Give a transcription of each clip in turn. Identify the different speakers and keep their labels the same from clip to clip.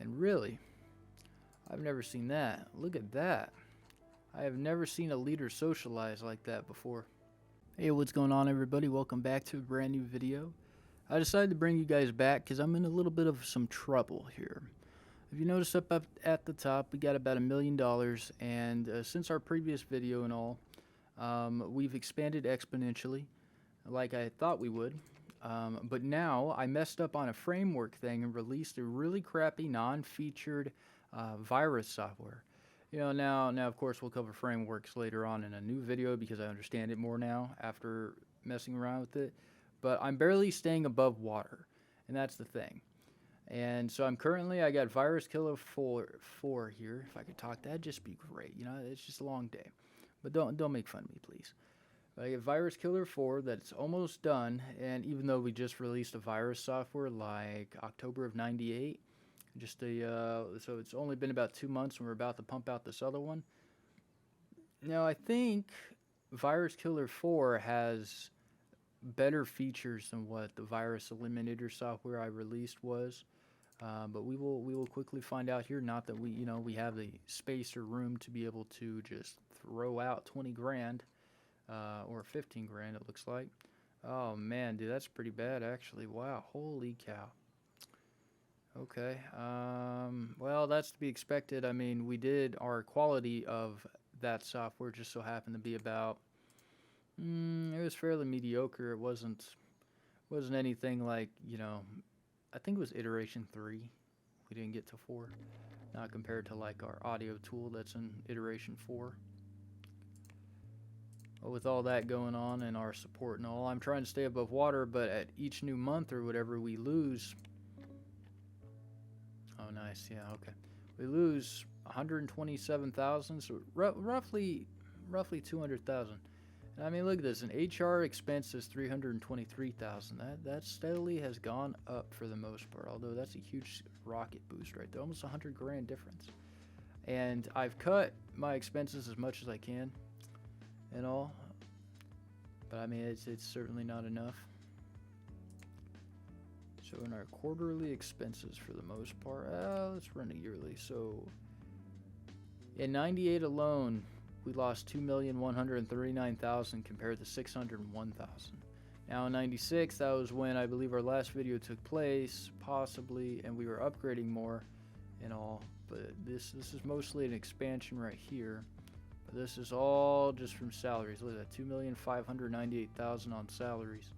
Speaker 1: And really, I've never seen that. Look at that. I have never seen a leader socialize like that before. Hey, what's going on, everybody? Welcome back to a brand new video. I decided to bring you guys back because I'm in a little bit of some trouble here. If you notice up at the top, we got about $1 million, and since our previous video and all, we've expanded exponentially, like I thought we would. But now I messed up on a framework thing and released a really crappy non-featured virus software. You know, now of course we'll cover frameworks later on in a new video because I understand it more now after messing around with it. But I'm barely staying above water, and that's the thing. And so I got Virus Killer 4 here. If I could talk, that'd just be great. You know, it's just a long day. But don't make fun of me, please. I get Virus Killer 4 that's almost done, and even though we just released a virus software like October of '98, so it's only been about 2 months and we're about to pump out this other one. Now I think Virus Killer 4 has better features than what the virus eliminator software I released was. But we will quickly find out here. Not that we have the space or room to be able to just throw out 20 grand or 15 grand. It looks like. Oh man, dude, that's pretty bad actually. Wow, holy cow. Okay, well, that's to be expected. I mean, our quality of that software just so happened to be about. It was fairly mediocre. It wasn't anything like, I think it was iteration 3. We didn't get to 4. Not compared to like our audio tool that's in iteration 4. But with all that going on and our support and all, I'm trying to stay above water, but at each new month or whatever we lose. Oh, nice. Yeah, okay. We lose 127,000, so roughly 200,000. I mean, look at this. An HR expense is 323,000. That steadily has gone up for the most part. Although that's a huge rocket boost right there, almost 100 grand difference. And I've cut my expenses as much as I can, and all. But I mean, it's certainly not enough. So in our quarterly expenses, for the most part, let's run it yearly. So in '98 alone, we lost 2,139,000 compared to 601,000. Now in '96, that was when I believe our last video took place, possibly, and we were upgrading more and all. But this is mostly an expansion right here. But this is all just from salaries. Look at that, 2,598,000 on salaries.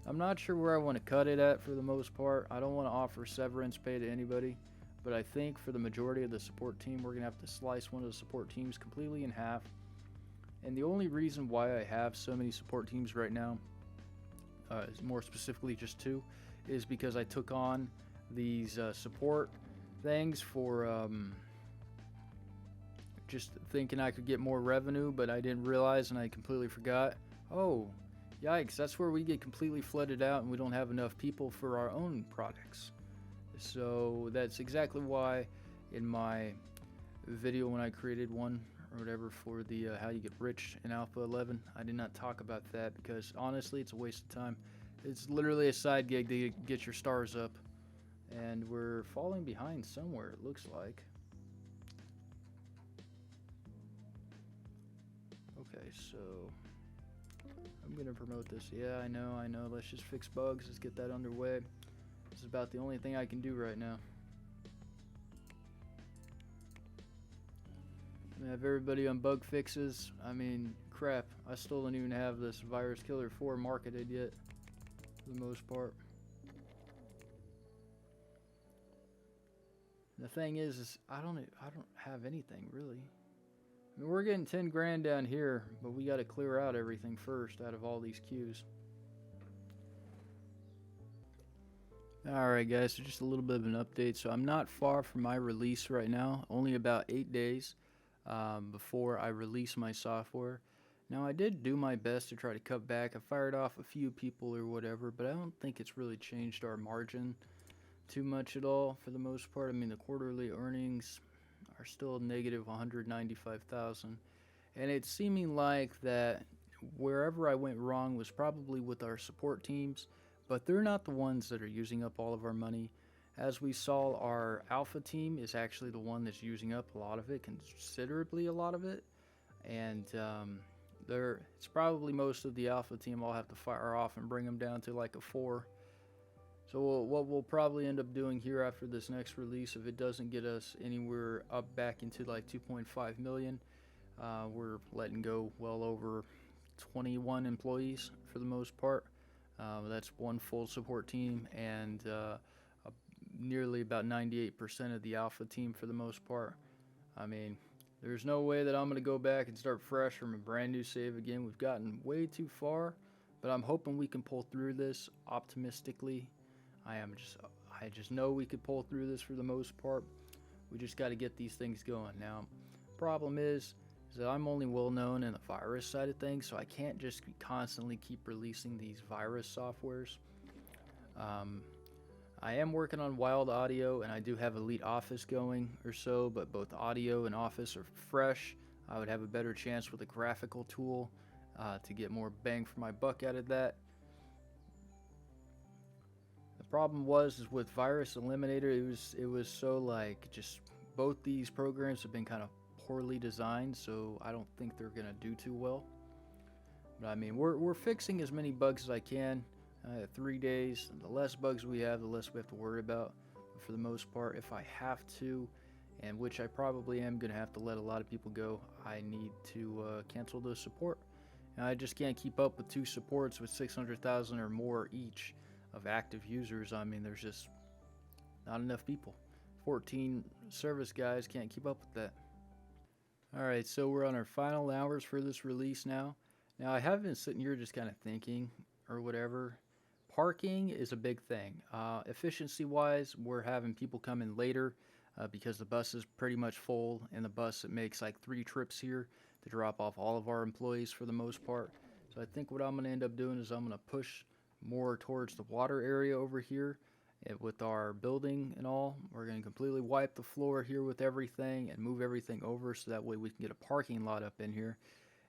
Speaker 1: I'm not sure where I want to cut it at for the most part. I don't want to offer severance pay to anybody. But I think for the majority of the support team, we're going to have to slice one of the support teams completely in half. And the only reason why I have so many support teams right now, more specifically just 2, is because I took on these support things for just thinking I could get more revenue, but I didn't realize and I completely forgot. Oh, yikes, that's where we get completely flooded out and we don't have enough people for our own products. So that's exactly why in my video when I created one or whatever for the how you get rich in Alpha 11, I did not talk about that because honestly it's a waste of time. It's literally a side gig to get your stars up, and we're falling behind somewhere, it looks like. Okay, so I'm gonna promote this. Yeah, I know, let's just fix bugs, let's get that underway. This is about the only thing I can do right now. I have everybody on bug fixes. I mean, crap, I still don't even have this Virus Killer 4 marketed yet, for the most part. And the thing is I don't have anything really. I mean, we're getting 10 grand down here, but we got to clear out everything first out of all these queues. Alright guys, so just a little bit of an update. So I'm not far from my release right now, only about 8 days before I release my software. Now I did do my best to try to cut back. I fired off a few people or whatever, but I don't think it's really changed our margin too much at all for the most part. I mean, the quarterly earnings are still negative 195,000, and it's seeming like that wherever I went wrong was probably with our support teams. But they're not the ones that are using up all of our money. As we saw, our alpha team is actually the one that's using up a lot of it, considerably a lot of it. And it's probably most of the alpha team I'll have to fire off and bring them down to like a 4. So what we'll probably end up doing here after this next release, if it doesn't get us anywhere up back into like 2.5 million, we're letting go well over 21 employees for the most part. That's one full support team and nearly about 98% of the alpha team for the most part. I mean, there's no way that I'm going to go back and start fresh from a brand new save again. We've gotten way too far, but I'm hoping we can pull through this optimistically. I just know we could pull through this for the most part. We just got to get these things going. Now, problem is that I'm only well known in the virus side of things, so I can't just constantly keep releasing these virus softwares. I am working on Wild Audio, and I do have Elite Office going or so, but both Audio and Office are fresh. I would have a better chance with a graphical tool to get more bang for my buck out of that. The problem is with Virus Eliminator, it was so like just both these programs have been kind of poorly designed, so I don't think they're gonna do too well. But I mean, we're fixing as many bugs as I can. 3 days. The less bugs we have, the less we have to worry about. But for the most part, if I have to, and which I probably am going to have to let a lot of people go, I need to cancel those support. And I just can't keep up with 2 supports with 600,000 or more each of active users. I mean, there's just not enough people. 14 service guys can't keep up with that. Alright, so we're on our final hours for this release now. Now, I have been sitting here just kind of thinking or whatever. Parking is a big thing. Efficiency-wise, we're having people come in later because the bus is pretty much full, and the bus, it makes like 3 trips here to drop off all of our employees for the most part. So I think what I'm going to end up doing is I'm going to push more towards the water area over here with our building and all. We're going to completely wipe the floor here with everything and move everything over so that way we can get a parking lot up in here.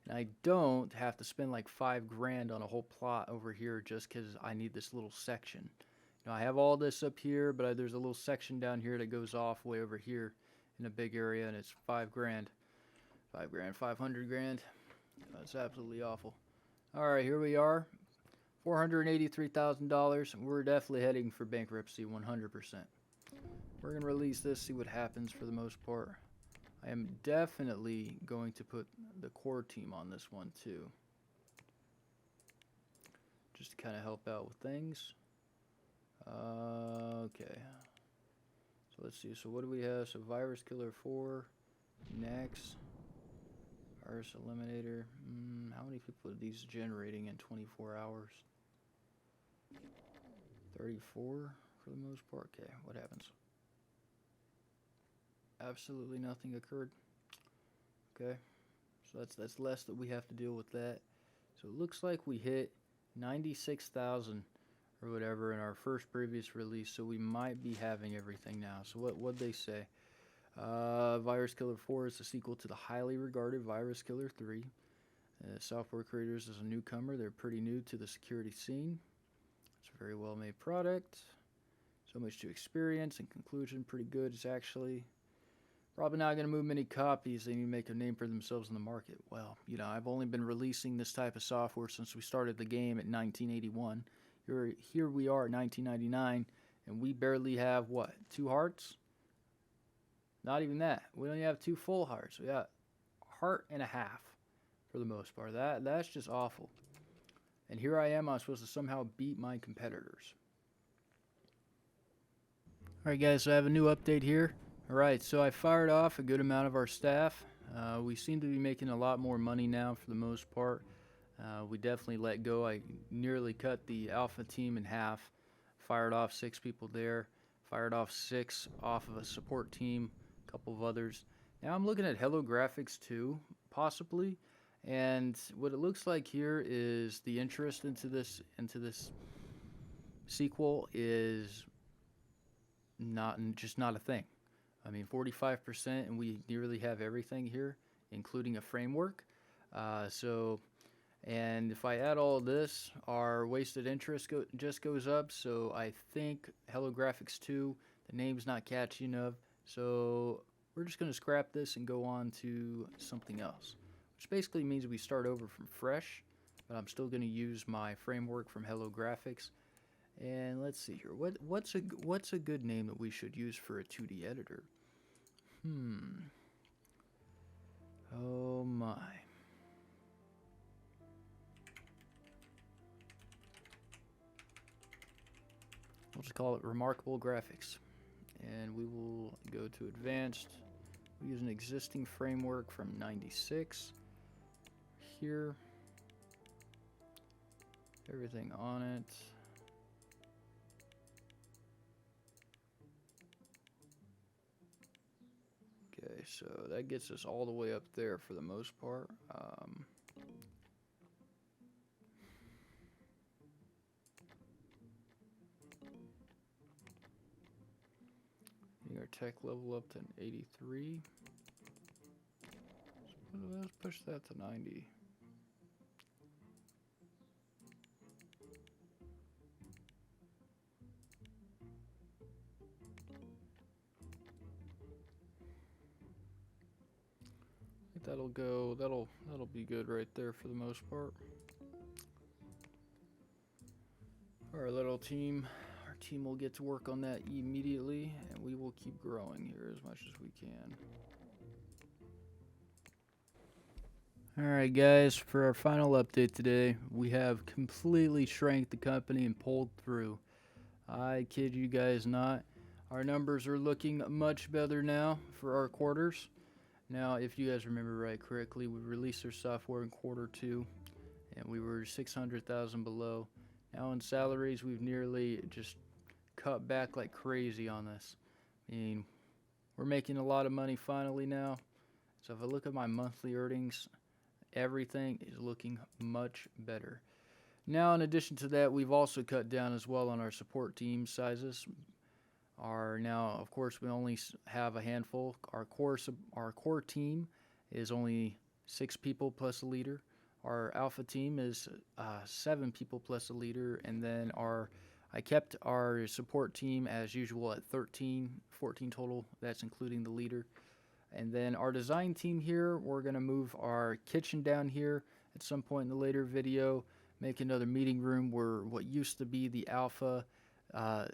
Speaker 1: And I don't have to spend like $5 grand on a whole plot over here just because I need this little section. You know, I have all this up here, but there's a little section down here that goes off way over here in a big area, and it's $5 grand. 500 grand. That's absolutely awful. Alright, here we are. $483,000. We're definitely heading for bankruptcy 100%. We're going to release this, see what happens for the most part. I am definitely going to put the core team on this one too, just to kind of help out with things. Okay, so let's see. So what do we have? So Virus Killer 4, next. Virus Eliminator. How many people are these generating in 24 hours? 34 for the most part. Okay, what happens? Absolutely nothing occurred. Okay, so that's less that we have to deal with that. So it looks like we hit 96,000 or whatever in our first previous release, so we might be having everything now. So what'd they say? Virus Killer 4 is the sequel to the highly regarded Virus Killer 3. Software creators is a newcomer. They're pretty new to the security scene. It's a very well made product. So much to experience. In conclusion, pretty good. It's actually probably not going to move many copies. They need to make a name for themselves in the market. Well, you know, I've only been releasing this type of software since we started the game in 1981. Here we are at 1999, and we barely have, what, 2 hearts? Not even that. We only have 2 full hearts. We got a heart and a half for the most part. That's just awful. And here I am. I'm supposed to somehow beat my competitors. Alright guys, so I have a new update here. Alright, so I fired off a good amount of our staff. We seem to be making a lot more money now for the most part. We definitely let go. I nearly cut the alpha team in half. Fired off 6 people there. Fired off 6 off of a support team. A couple of others. Now I'm looking at Hello Graphics 2, possibly. And what it looks like here is the interest into this sequel is just not a thing. I mean, 45%, and we nearly have everything here, including a framework. And if I add all this, our wasted interest just goes up. So I think Hello Graphics 2, The name's not catchy enough, so we're just going to scrap this and go on to something else, which basically means we start over from fresh, but I'm still going to use my framework from Hello Graphics. And let's see here, what's a good name that we should use for a 2D editor? Oh my. We'll just call it Remarkable Graphics. And we will go to Advanced. We use an existing framework from 96. Here. Everything on it. Okay, so that gets us all the way up there for the most part. Our tech level up to an 83. So let's push that to 90. I think that'll go. That'll be good right there for the most part. Our little team. Our team will get to work on that immediately, and we will keep growing here as much as we can. Alright guys, for our final update today, we have completely shrank the company and pulled through. I kid you guys not. Our numbers are looking much better now for our quarters. Now, if you guys remember right correctly, we released our software in Q2, and we were 600,000 below. Now in salaries, we've nearly just cut back like crazy on this. I mean, we're making a lot of money finally now. So if I look at my monthly earnings, everything is looking much better. Now, in addition to that, we've also cut down as well on our support team sizes. Now, of course, we only have a handful. Our core team is only 6 people plus a leader. Our alpha team is 7 people plus a leader, and then I kept our support team as usual at 14 total. That's including the leader. And then our design team here, we're going to move our kitchen down here at some point in the later video, make another meeting room where what used to be the alpha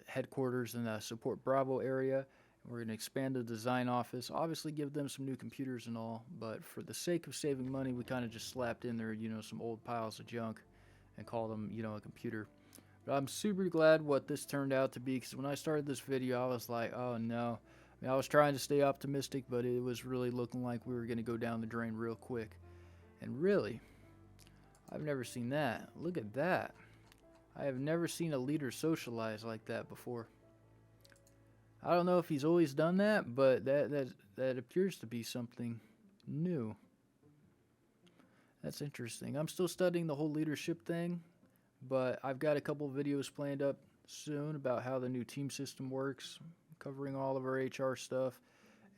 Speaker 1: headquarters in the support Bravo area. We're going to expand the design office, obviously give them some new computers and all, but for the sake of saving money, we kind of just slapped in there, some old piles of junk and call them, a computer. But I'm super glad what this turned out to be, because when I started this video, I was like, oh no. I was trying to stay optimistic, but it was really looking like we were going to go down the drain real quick. And really, I've never seen that. Look at that. I have never seen a leader socialize like that before. I don't know if he's always done that, but that appears to be something new. That's interesting. I'm still studying the whole leadership thing, but I've got a couple videos planned up soon about how the new team system works, covering all of our HR stuff.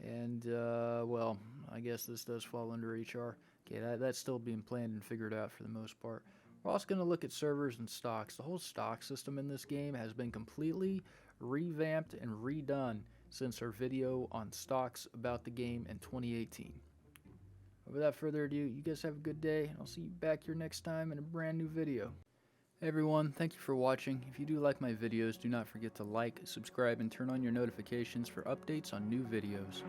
Speaker 1: And well, I guess this does fall under HR. Okay, that's still being planned and figured out for the most part. We're also going to look at servers and stocks. The whole stock system in this game has been completely revamped and redone since our video on stocks about the game in 2018. Without further ado, you guys have a good day, and I'll see you back here next time in a brand new video. Hey everyone, thank you for watching. If you do like my videos, do not forget to like, subscribe, and turn on your notifications for updates on new videos.